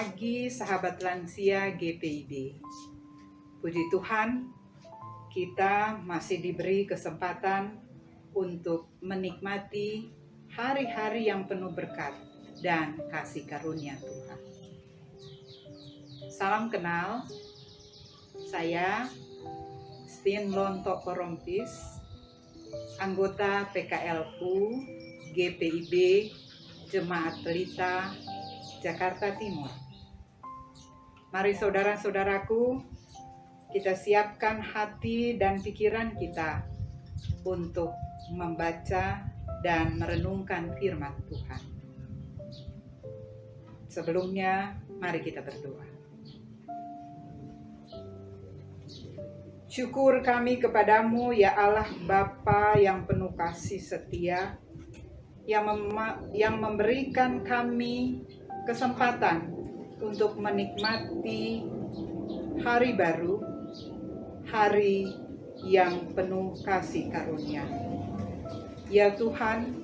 pagi sahabat lansia GPIB. Puji Tuhan, kita masih diberi kesempatan untuk menikmati hari-hari yang penuh berkat dan kasih karunia Tuhan. Salam kenal, saya Stin Lontok Korompis, anggota PKLU GPIB Jemaat Pelita Jakarta Timur. Mari saudara-saudaraku, kita siapkan hati dan pikiran kita untuk membaca dan merenungkan firman Tuhan. Sebelumnya, mari kita berdoa. Syukur kami kepadamu, ya Allah Bapa yang penuh kasih setia, yang memberikan kami kesempatan untuk menikmati hari baru, hari yang penuh kasih karunia. Ya Tuhan,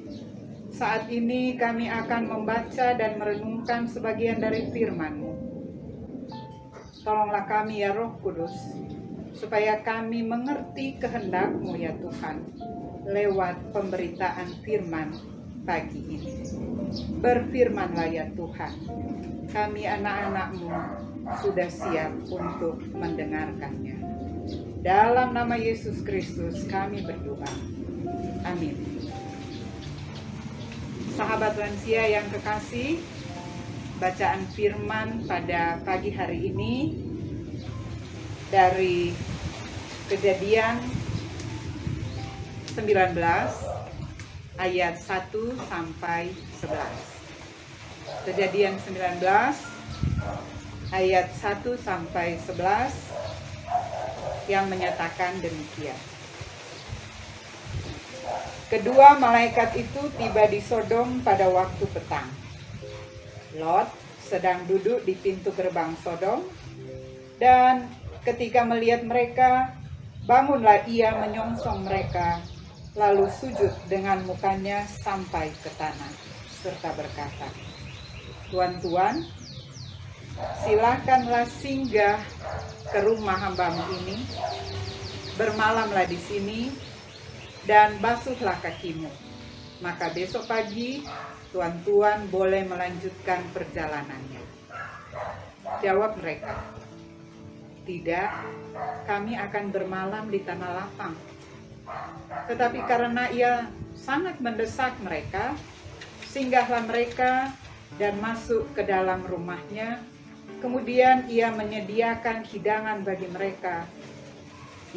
saat ini kami akan membaca dan merenungkan sebagian dari firman-Mu. Tolonglah kami ya Roh Kudus, supaya kami mengerti kehendak-Mu ya Tuhan, lewat pemberitaan firman pagi ini. Berfirmanlah ya Tuhan, kami anak-anak-Mu sudah siap untuk mendengarkannya. Dalam nama Yesus Kristus kami berdoa. Amin. Sahabat lansia yang kekasih, bacaan firman pada pagi hari ini dari Kejadian 19 ayat 1 sampai 11. Kejadian 19 ayat 1 sampai 11 yang menyatakan demikian. Kedua malaikat itu tiba di Sodom pada waktu petang. Lot sedang duduk di pintu gerbang Sodom, dan ketika melihat mereka, bangunlah ia menyongsong mereka, lalu sujud dengan mukanya sampai ke tanah, serta berkata, "Tuan-tuan, silakanlah singgah ke rumah hamba-Mu ini, bermalamlah di sini, dan basuhlah kakimu. Maka besok pagi, tuan-tuan boleh melanjutkan perjalanannya." Jawab mereka, "Tidak, kami akan bermalam di tanah lapang." Tetapi karena ia sangat mendesak mereka, singgahlah mereka dan masuk ke dalam rumahnya. Kemudian ia menyediakan hidangan bagi mereka.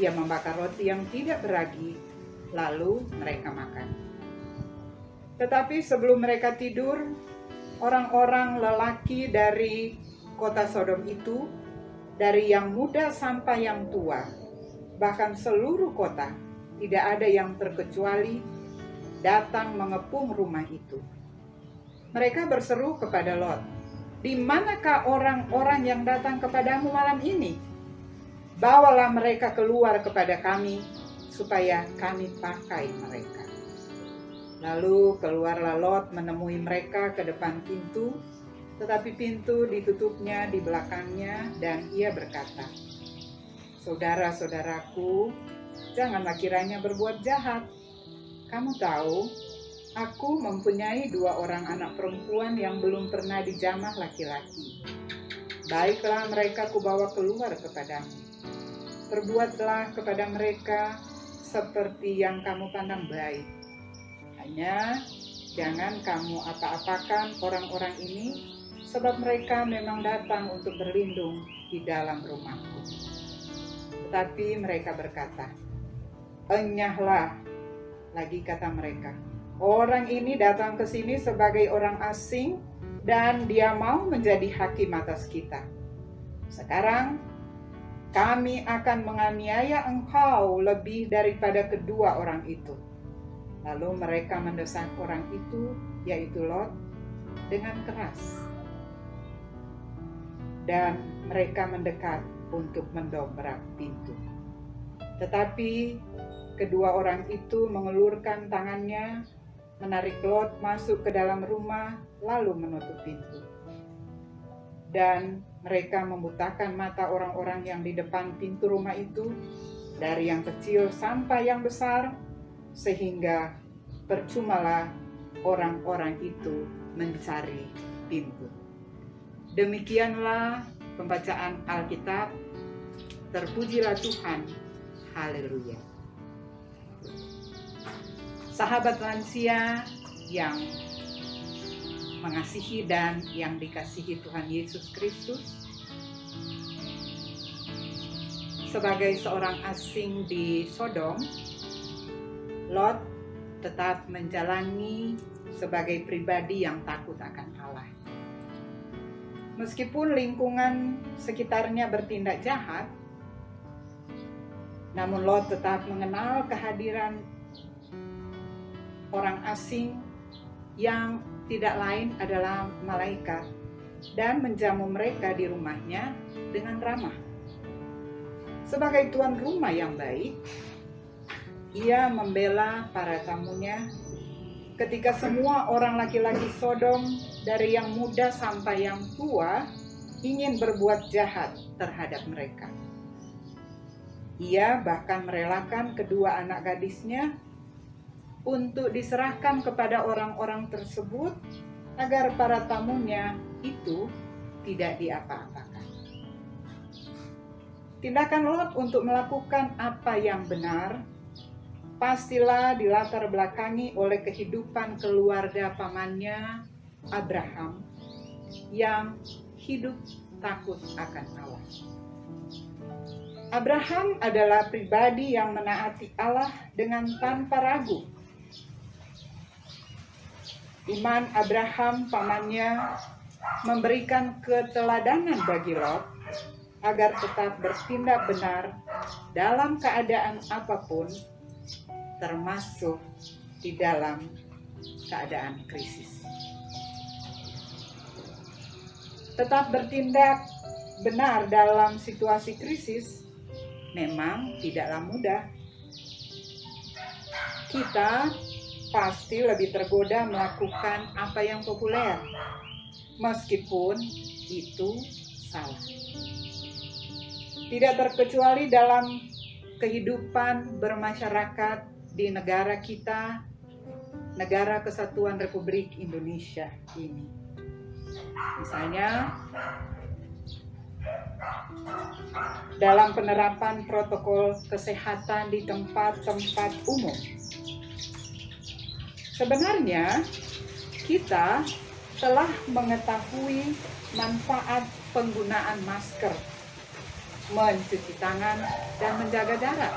Ia membakar roti yang tidak beragi, lalu mereka makan. Tetapi sebelum mereka tidur, orang-orang lelaki dari kota Sodom itu, dari yang muda sampai yang tua, bahkan seluruh kota, tidak ada yang terkecuali, datang mengepung rumah itu. Mereka berseru kepada Lot, "Di manakah orang-orang yang datang kepadamu malam ini? Bawalah mereka keluar kepada kami, supaya kami pakai mereka." Lalu keluarlah Lot menemui mereka ke depan pintu, tetapi pintu ditutupnya di belakangnya, dan ia berkata, "Saudara-saudaraku, janganlah kiranya berbuat jahat. Kamu tahu, aku mempunyai 2 orang anak perempuan yang belum pernah dijamah laki-laki. Baiklah mereka kubawa keluar kepadamu. Perbuatlah kepada mereka seperti yang kamu pandang baik. Hanya jangan kamu apa-apakan orang-orang ini, sebab mereka memang datang untuk berlindung di dalam rumahku." Tetapi mereka berkata, "Enyahlah," lagi kata mereka, "orang ini datang ke sini sebagai orang asing, dan dia mau menjadi hakim atas kita. Sekarang kami akan menganiaya engkau lebih daripada kedua orang itu." Lalu mereka mendesak orang itu, yaitu Lot, dengan keras. Dan mereka mendekat untuk mendobrak pintu. Tetapi kedua orang itu mengelurkan tangannya, menarik Lot masuk ke dalam rumah, lalu menutup pintu. dan mereka membutakan mata orang-orang yang di depan pintu rumah itu, dari yang kecil sampai yang besar, sehingga percumalah orang-orang itu mencari pintu. Demikianlah pembacaan Alkitab. Terpujilah Tuhan. Haleluya. Sahabat lansia yang mengasihi dan yang dikasihi Tuhan Yesus Kristus, sebagai seorang asing di Sodom, Lot tetap menjalani sebagai pribadi yang takut akan Allah. Meskipun lingkungan sekitarnya bertindak jahat, namun Lot tetap mengenal kehadiran orang asing yang tidak lain adalah malaikat dan menjamu mereka di rumahnya dengan ramah. Sebagai tuan rumah yang baik, ia membela para tamunya ketika semua orang laki-laki Sodom, dari yang muda sampai yang tua, ingin berbuat jahat terhadap mereka. Ia bahkan merelakan kedua anak gadisnya untuk diserahkan kepada orang-orang tersebut agar para tamunya itu tidak diapa-apakan. Tindakan Lot untuk melakukan apa yang benar pastilah dilatar belakangi oleh kehidupan keluarga pamannya Abraham yang hidup takut akan Allah. Abraham adalah pribadi yang menaati Allah dengan tanpa ragu. Iman Abraham pamannya memberikan keteladanan bagi Lot agar tetap bertindak benar dalam keadaan apapun, termasuk di dalam keadaan krisis. Tetap bertindak benar dalam situasi krisis memang tidaklah mudah. Kita pasti lebih tergoda melakukan apa yang populer, meskipun itu salah. Tidak terkecuali dalam kehidupan bermasyarakat di negara kita, Negara Kesatuan Republik Indonesia ini. Misalnya, dalam penerapan protokol kesehatan di tempat-tempat umum. Sebenarnya, kita telah mengetahui manfaat penggunaan masker, mencuci tangan, dan menjaga jarak.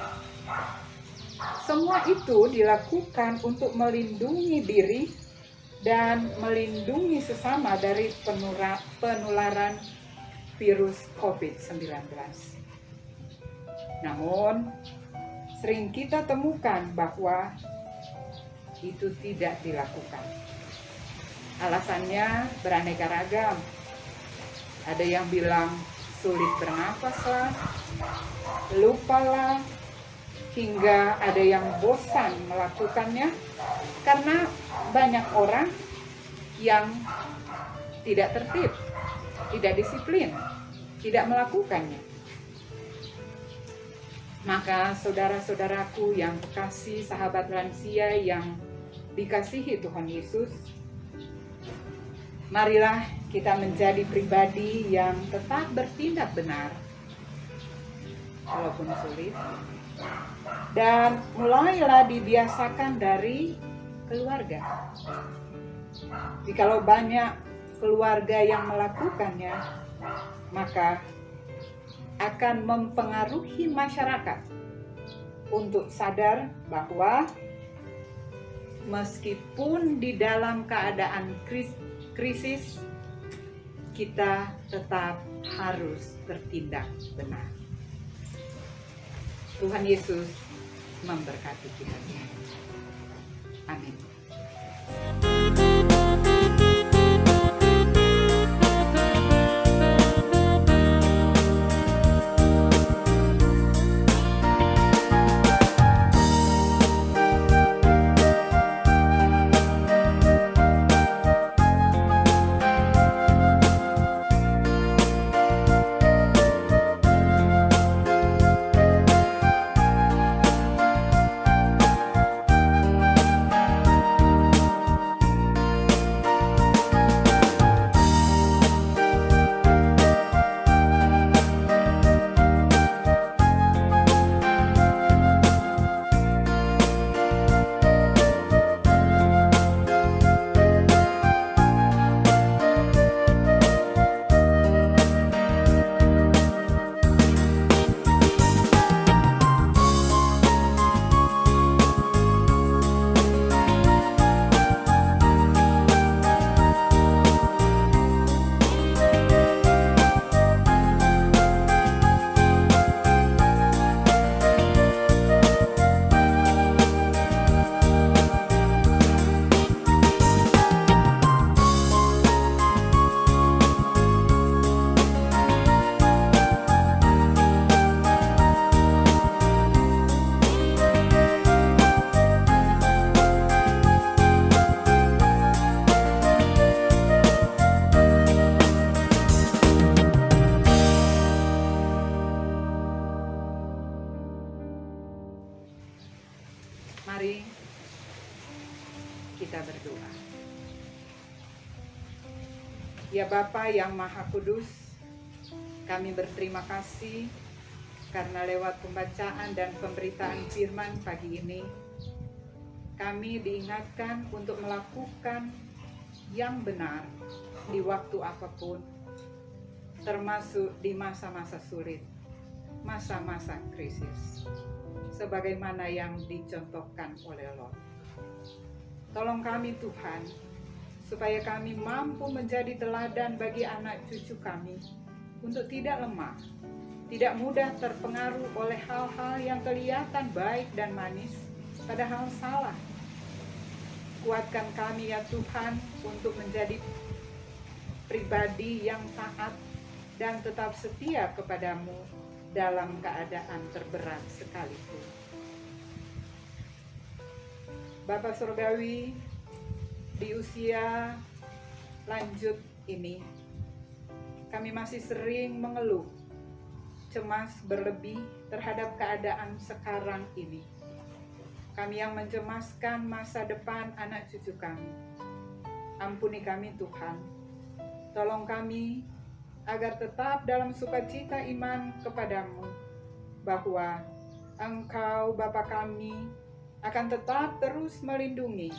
Semua itu dilakukan untuk melindungi diri dan melindungi sesama dari penularan virus COVID-19. Namun, sering kita temukan bahwa itu tidak dilakukan. Alasannya beraneka ragam. Ada yang bilang sulit bernapas lah, lupalah, hingga ada yang bosan melakukannya karena banyak orang yang tidak tertib, tidak disiplin, tidak melakukannya. Maka saudara-saudaraku yang kekasih, sahabat lansia yang dikasihi Tuhan Yesus, marilah kita menjadi pribadi yang tetap bertindak benar, walaupun sulit. Dan mulailah dibiasakan dari keluarga. Jikalau banyak keluarga yang melakukannya, maka akan mempengaruhi masyarakat untuk sadar bahwa meskipun di dalam keadaan krisis, kita tetap harus bertindak benar. Tuhan Yesus memberkati kita. Amin. Ya Bapa yang Maha Kudus, kami berterima kasih karena lewat pembacaan dan pemberitaan firman pagi ini, kami diingatkan untuk melakukan yang benar di waktu apapun, termasuk di masa-masa sulit, masa-masa krisis, sebagaimana yang dicontohkan oleh Lot. Tolong kami Tuhan, supaya kami mampu menjadi teladan bagi anak cucu kami untuk tidak lemah, tidak mudah terpengaruh oleh hal-hal yang kelihatan baik dan manis, padahal salah. Kuatkan kami ya Tuhan untuk menjadi pribadi yang taat dan tetap setia kepadamu dalam keadaan terberat sekalipun. Bapa Surgawi, di usia lanjut ini, kami masih sering mengeluh, cemas berlebih terhadap keadaan sekarang ini. Kami yang mencemaskan masa depan anak cucu kami. Ampuni kami Tuhan, tolong kami agar tetap dalam sukacita iman kepadamu, bahwa Engkau Bapa kami akan tetap terus melindungi,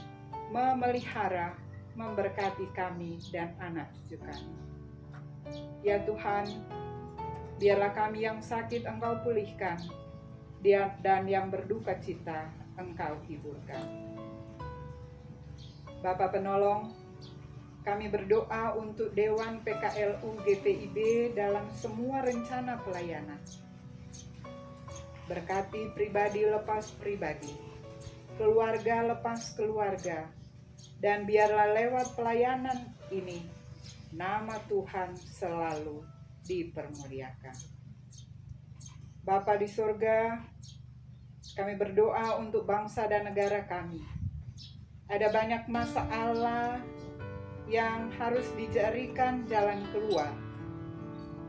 memelihara, memberkati kami dan anak cucu kami. Ya Tuhan, biarlah kami yang sakit Engkau pulihkan, dan yang berduka cita Engkau hiburkan. Bapa penolong, kami berdoa untuk Dewan PKLU GPIB dalam semua rencana pelayanan. Berkati pribadi lepas pribadi, keluarga lepas keluarga, dan biarlah lewat pelayanan ini, nama Tuhan selalu dipermuliakan. Bapa di surga, kami berdoa untuk bangsa dan negara kami. Ada banyak masalah yang harus dicarikan jalan keluar,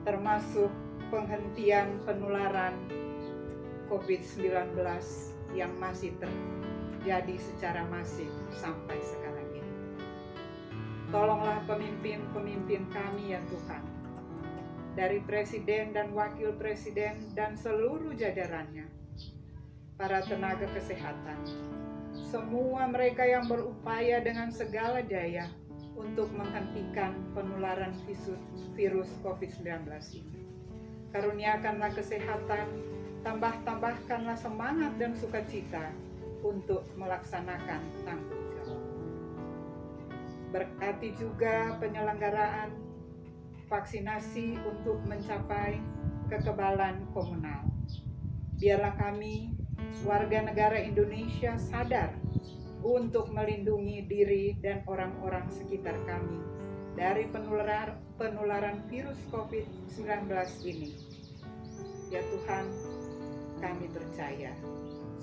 termasuk penghentian penularan COVID-19 yang masih terjadi secara masif sampai sekarang ini. Tolonglah pemimpin-pemimpin kami ya Tuhan, dari Presiden dan Wakil Presiden dan seluruh jajarannya, para tenaga kesehatan, semua mereka yang berupaya dengan segala daya untuk menghentikan penularan virus COVID-19 ini. Karuniakanlah kesehatan, tambahkanlah semangat dan sukacita untuk melaksanakan tanggung jawab. Berkati juga penyelenggaraan vaksinasi untuk mencapai kekebalan komunal. Biarlah kami, warga negara Indonesia, sadar untuk melindungi diri dan orang-orang sekitar kami dari penularan virus COVID-19 ini. Ya Tuhan, kami percaya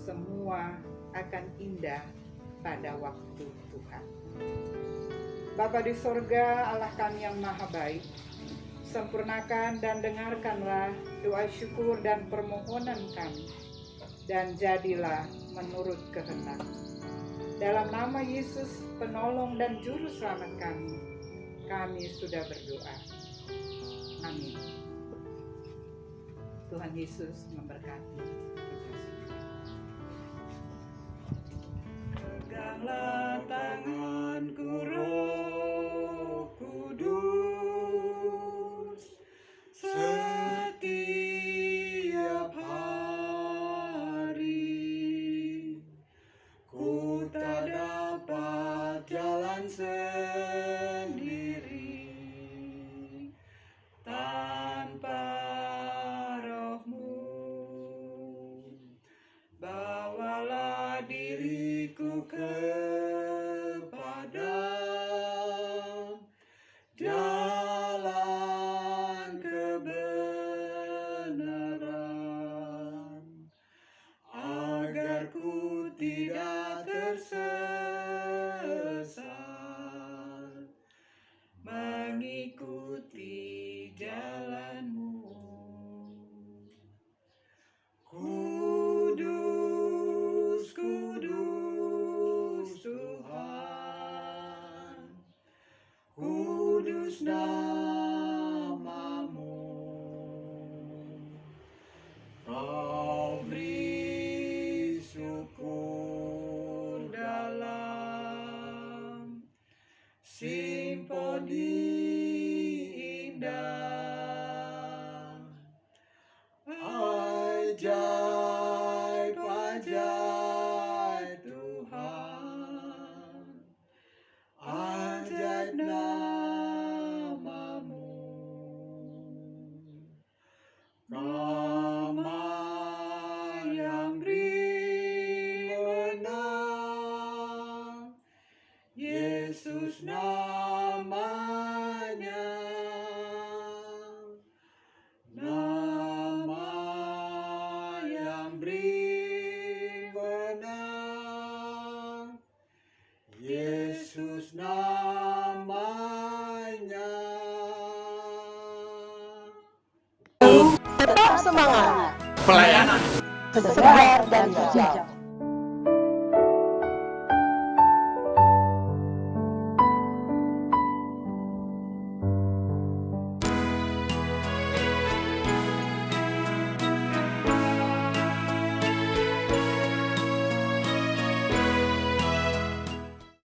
semua akan indah pada waktu Tuhan. Bapa di sorga, Allah kami yang maha baik, sempurnakan dan dengarkanlah doa syukur dan permohonan kami, dan jadilah menurut kehendak. Dalam nama Yesus, penolong dan juru selamat kami sudah berdoa. Amin. Tuhan Yesus memberkati kita semua. Peganglah tanganku Roh Kudus, setiap hari ku tak dapat jalan sendiri tanpa Roh-Mu. Bawalah diriku kepada Puja-puja Tuhan, ajaib namamu. Ramai yang beri menang, Yesus namanya. Nama yang beri menang, Yesus namanya. Tetap semangat, Pelayanan segar dan hijau.